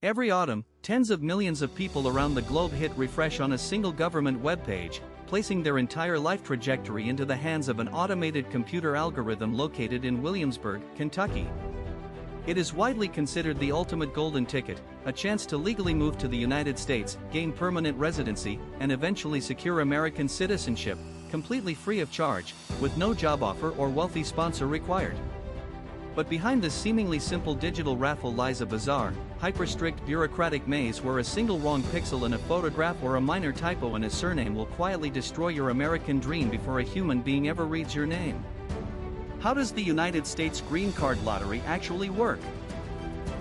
Every autumn, tens of millions of people around the globe hit refresh on a single government webpage, placing their entire life trajectory into the hands of an automated computer algorithm located in Williamsburg, Kentucky. It is widely considered the ultimate golden ticket, a chance to legally move to the United States, gain permanent residency, and eventually secure American citizenship, completely free of charge, with no job offer or wealthy sponsor required. But behind this seemingly simple digital raffle lies a bizarre, hyper-strict bureaucratic maze where a single wrong pixel in a photograph or a minor typo in a surname will quietly destroy your American dream before a human being ever reads your name. How does the United States Green Card Lottery actually work?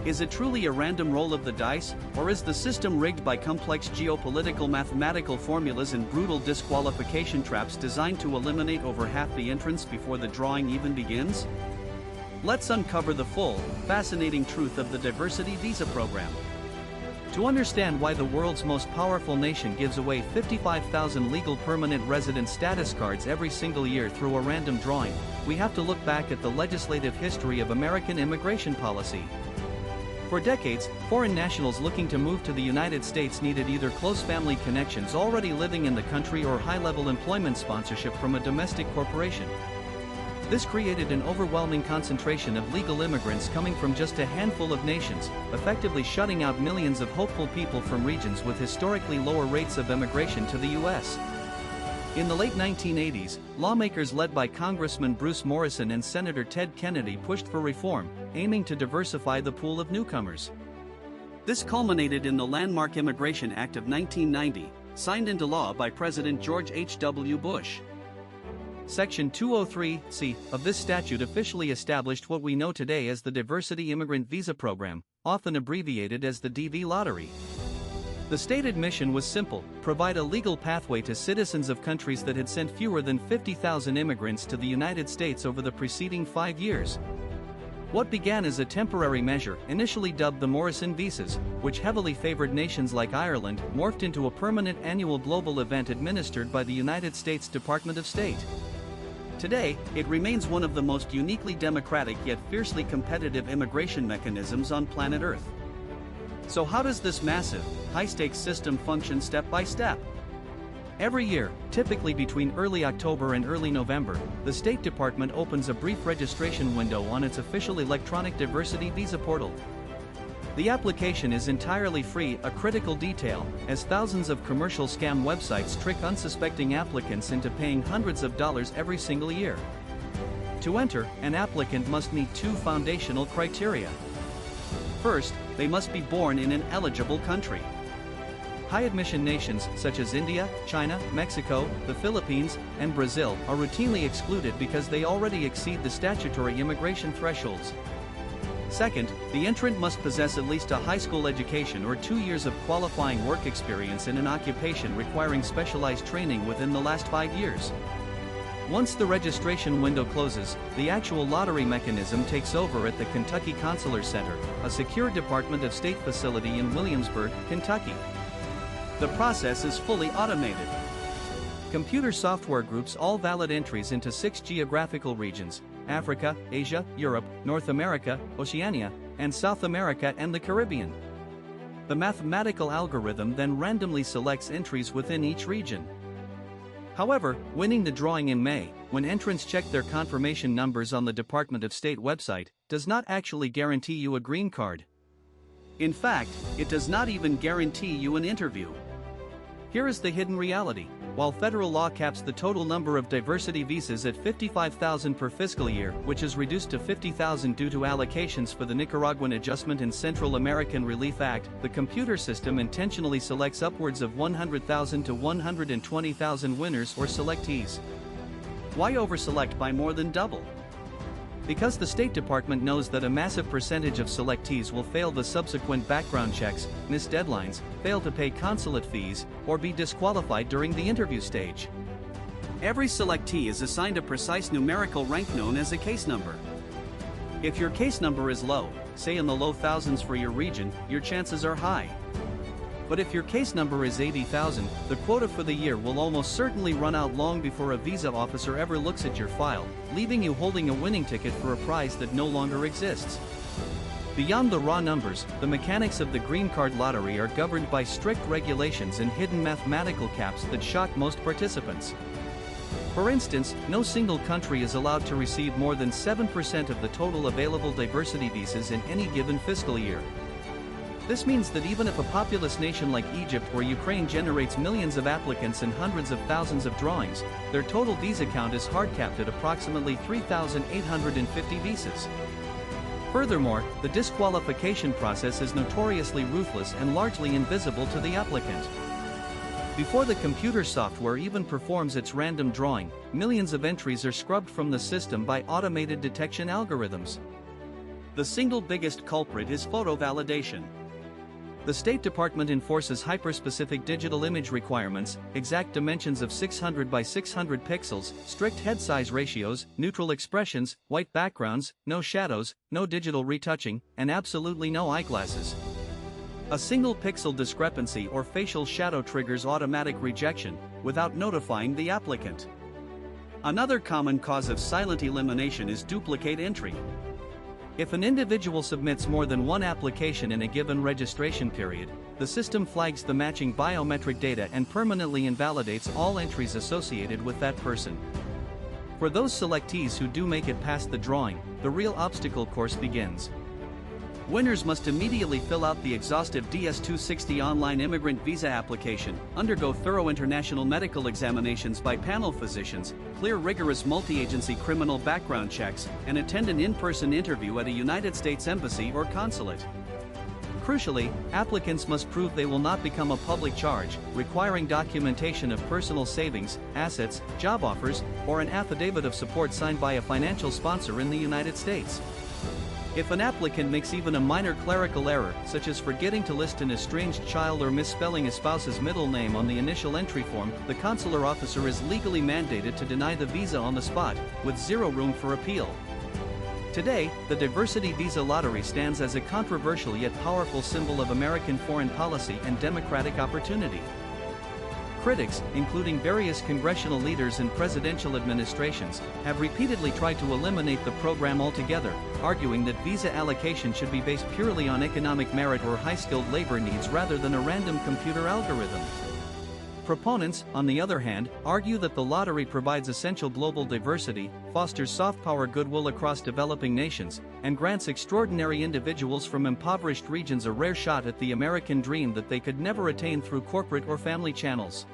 Is it truly a random roll of the dice, or is the system rigged by complex geopolitical mathematical formulas and brutal disqualification traps designed to eliminate over half the entrants before the drawing even begins? Let's uncover the full, fascinating truth of the diversity visa program. To understand why the world's most powerful nation gives away 55,000 legal permanent resident status cards every single year through a random drawing, we have to look back at the legislative history of American immigration policy. For decades, foreign nationals looking to move to the United States needed either close family connections already living in the country or high-level employment sponsorship from a domestic corporation. This created an overwhelming concentration of legal immigrants coming from just a handful of nations, effectively shutting out millions of hopeful people from regions with historically lower rates of immigration to the U.S. In the late 1980s, lawmakers led by Congressman Bruce Morrison and Senator Ted Kennedy pushed for reform, aiming to diversify the pool of newcomers. This culminated in the landmark Immigration Act of 1990, signed into law by President George H.W. Bush. Section 203(c) of this statute officially established what we know today as the Diversity Immigrant Visa Program, often abbreviated as the DV Lottery. The stated mission was simple: provide a legal pathway to citizens of countries that had sent fewer than 50,000 immigrants to the United States over the preceding 5 years. What began as a temporary measure, initially dubbed the Morrison Visas, which heavily favored nations like Ireland, morphed into a permanent annual global event administered by the United States Department of State. Today, it remains one of the most uniquely democratic yet fiercely competitive immigration mechanisms on planet Earth. So how does this massive, high-stakes system function step by step? Every year, typically between early October and early November, the State Department opens a brief registration window on its official electronic diversity visa portal. The application is entirely free, a critical detail, as thousands of commercial scam websites trick unsuspecting applicants into paying hundreds of dollars every single year. To enter, an applicant must meet two foundational criteria. First, they must be born in an eligible country. High-admission nations such as India, China, Mexico, the Philippines, and Brazil are routinely excluded because they already exceed the statutory immigration thresholds. Second, the entrant must possess at least a high school education or 2 years of qualifying work experience in an occupation requiring specialized training within the last 5 years. Once the registration window closes, the actual lottery mechanism takes over at the Kentucky Consular Center, a secure Department of State facility in Williamsburg, Kentucky. The process is fully automated. Computer software groups all valid entries into 6 geographical regions: Africa, Asia, Europe, North America, Oceania, and South America and the Caribbean. The mathematical algorithm then randomly selects entries within each region. However, winning the drawing in May, when entrants check their confirmation numbers on the Department of State website, does not actually guarantee you a green card. In fact, it does not even guarantee you an interview. Here is the hidden reality. While federal law caps the total number of diversity visas at 55,000 per fiscal year, which is reduced to 50,000 due to allocations for the Nicaraguan Adjustment and Central American Relief Act, the computer system intentionally selects upwards of 100,000 to 120,000 winners or selectees. Why overselect by more than double? Because the State Department knows that a massive percentage of selectees will fail the subsequent background checks, miss deadlines, fail to pay consulate fees, or be disqualified during the interview stage. Every selectee is assigned a precise numerical rank known as a case number. If your case number is low, say in the low thousands for your region, your chances are high. But if your case number is 80,000, the quota for the year will almost certainly run out long before a visa officer ever looks at your file, leaving you holding a winning ticket for a prize that no longer exists. Beyond the raw numbers, the mechanics of the green card lottery are governed by strict regulations and hidden mathematical caps that shock most participants. For instance, no single country is allowed to receive more than 7% of the total available diversity visas in any given fiscal year. This means that even if a populous nation like Egypt or Ukraine generates millions of applicants and hundreds of thousands of drawings, their total visa count is hard-capped at approximately 3,850 visas. Furthermore, the disqualification process is notoriously ruthless and largely invisible to the applicant. Before the computer software even performs its random drawing, millions of entries are scrubbed from the system by automated detection algorithms. The single biggest culprit is photo validation. The State Department enforces hyper-specific digital image requirements, exact dimensions of 600 by 600 pixels, strict head size ratios, neutral expressions, white backgrounds, no shadows, no digital retouching, and absolutely no eyeglasses. A single pixel discrepancy or facial shadow triggers automatic rejection, without notifying the applicant. Another common cause of silent elimination is duplicate entry. If an individual submits more than one application in a given registration period, the system flags the matching biometric data and permanently invalidates all entries associated with that person. For those selectees who do make it past the drawing, the real obstacle course begins. Winners must immediately fill out the exhaustive DS-260 online immigrant visa application, undergo thorough international medical examinations by panel physicians, clear rigorous multi-agency criminal background checks, and attend an in-person interview at a United States embassy or consulate. Crucially, applicants must prove they will not become a public charge, requiring documentation of personal savings, assets, job offers, or an affidavit of support signed by a financial sponsor in the United States. If an applicant makes even a minor clerical error, such as forgetting to list an estranged child or misspelling a spouse's middle name on the initial entry form, the consular officer is legally mandated to deny the visa on the spot, with zero room for appeal. Today, the diversity visa lottery stands as a controversial yet powerful symbol of American foreign policy and democratic opportunity. Critics, including various congressional leaders and presidential administrations, have repeatedly tried to eliminate the program altogether, arguing that visa allocation should be based purely on economic merit or high-skilled labor needs rather than a random computer algorithm. Proponents, on the other hand, argue that the lottery provides essential global diversity, fosters soft power goodwill across developing nations, and grants extraordinary individuals from impoverished regions a rare shot at the American dream that they could never attain through corporate or family channels.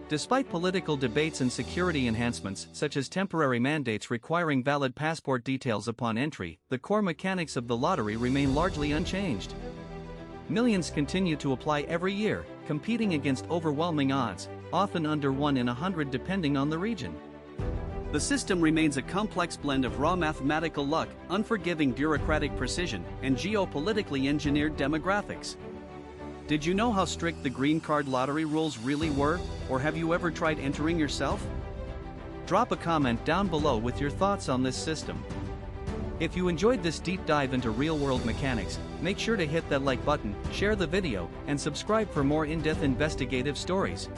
Despite political debates and security enhancements, such as temporary mandates requiring valid passport details upon entry, the core mechanics of the lottery remain largely unchanged. Millions continue to apply every year, competing against overwhelming odds, often under 1 in 100 depending on the region. The system remains a complex blend of raw mathematical luck, unforgiving bureaucratic precision, and geopolitically engineered demographics. Did you know how strict the green card lottery rules really were, or have you ever tried entering yourself? Drop a comment down below with your thoughts on this system. If you enjoyed this deep dive into real-world mechanics, make sure to hit that like button, share the video, and subscribe for more in-depth investigative stories.